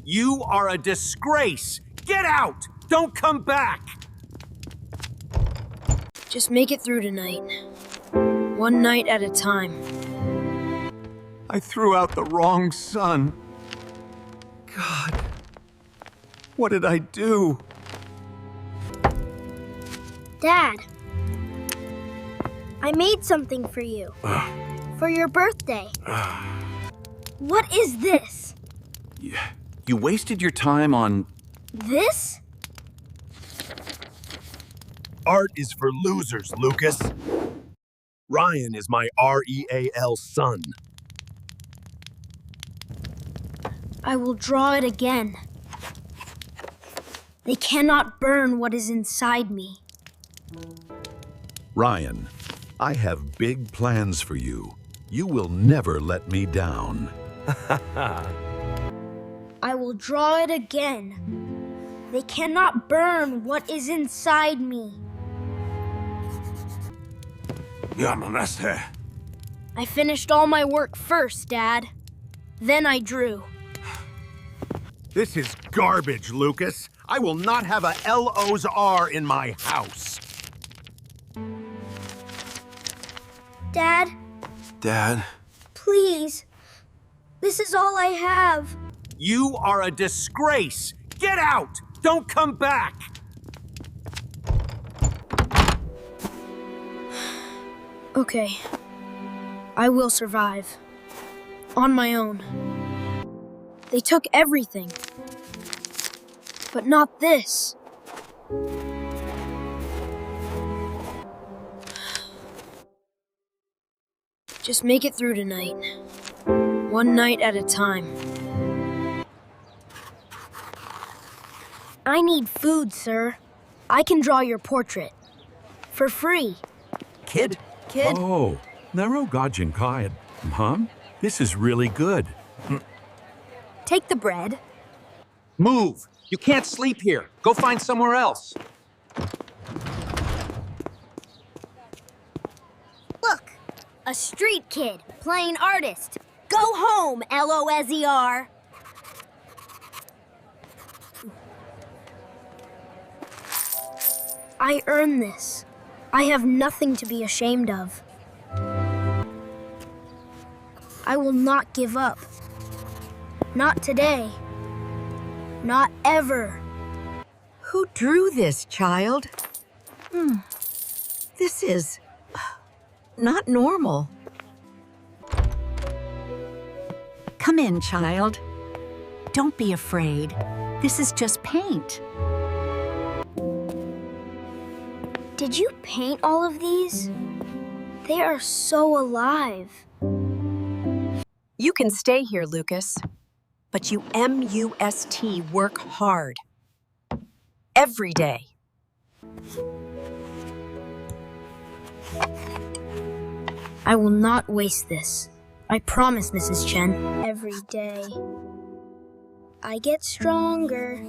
You are a disgrace! Get out! Don't come back! Just make it through tonight. One night at a time. I threw out the wrong son. God, what did I do? Dad, I made something for you. For your birthday. What is this? You wasted your time on... This? Art is for losers, Lucas. Ryan is my R-E-A-L son. I will draw it again. They cannot burn what is inside me. Ryan, I have big plans for you. You will never let me down. I will draw it again. They cannot burn what is inside me. I finished all my work first, Dad. Then I drew. This is garbage, Lucas. I will not have a L-O's R in my house. Dad, Dad? please. This is all I have. You are a disgrace! Get out! Don't come back! Okay. I will survive. On my own. They took everything. But not this. Just make it through tonight. One night at a time. I need food, sir. I can draw your portrait. For free. Kid? Oh, naro gajin kayad, Mom. This is really good. Take the bread. Move! You can't sleep here. Go find somewhere else. Look, a street kid playing artist. Go home, L-O-S-E-R. I earned this. I have nothing to be ashamed of. I will not give up. Not today. Not ever. Who drew this, child? This is not normal. Come in, child. Don't be afraid. This is just paint. Did you paint all of these? They are so alive. You can stay here, Lucas. But you M-U-S-T work hard. Every day. I will not waste this. I promise, Mrs. Chen. Every day. I get stronger.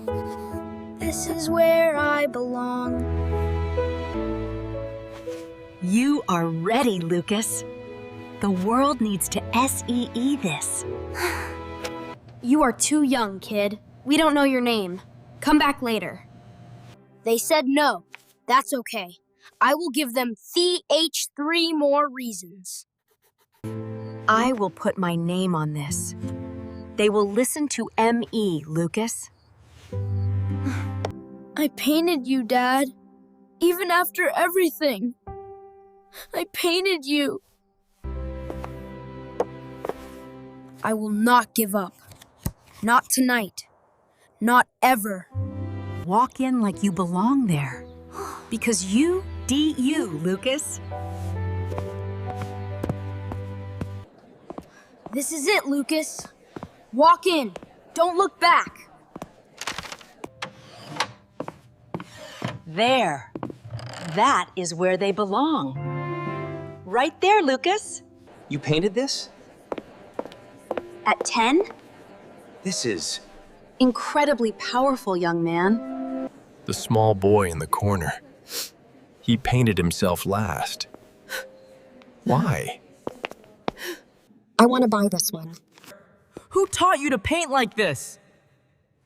This is where I belong. You are ready, Lucas. The world needs to S-E-E this. You are too young, kid. We don't know your name. Come back later. They said no. That's okay. I will give them three more reasons. I will put my name on this. They will listen to M.E., Lucas. I painted you, Dad. Even after everything. I painted you. I will not give up. Not tonight. Not ever. Walk in like you belong there. Because you D-U, Lucas. This is it, Lucas. Walk in. Don't look back. There. That is where they belong. Right there, Lucas. You painted this? At 10? This is... Incredibly powerful, young man. The small boy in the corner. He painted himself last. Why? I want to buy this one. Who taught you to paint like this?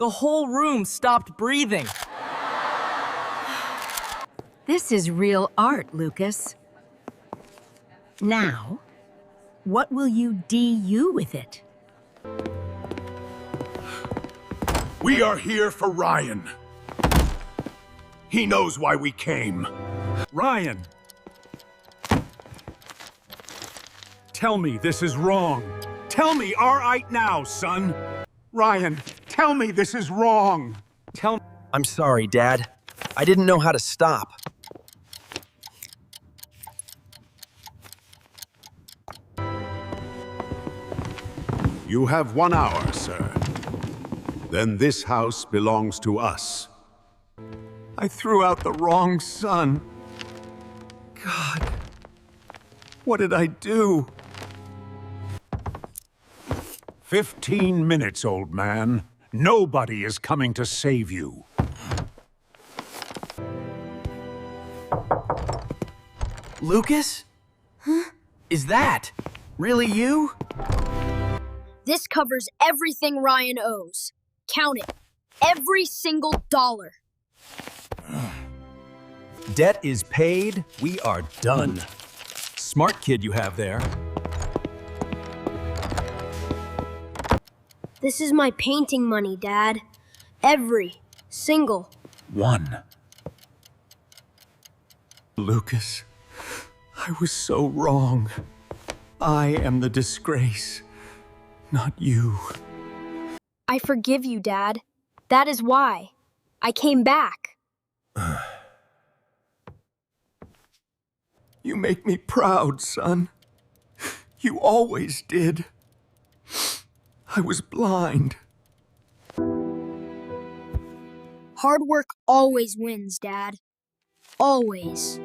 The whole room stopped breathing. This is real art, Lucas. Now, what will you do with it? We are here for Ryan. He knows why we came. Ryan! Tell me this is wrong. Tell me, all right now, son. Ryan, tell me this is wrong. Tell I'm sorry, Dad. I didn't know how to stop. You have 1 hour, sir. Then this house belongs to us. I threw out the wrong son. God, what did I do? 15 minutes, old man. Nobody is coming to save you. Lucas? Huh? Is that really you? This covers everything Ryan owes. Count it. Every single dollar. Debt is paid. We are done. Smart kid you have there. This is my painting money, Dad. Every single. One. Lucas, I was so wrong. I am the disgrace, not you. I forgive you, Dad. That is why. I came back. You make me proud, son. You always did. I was blind. Hard work always wins, Dad. Always.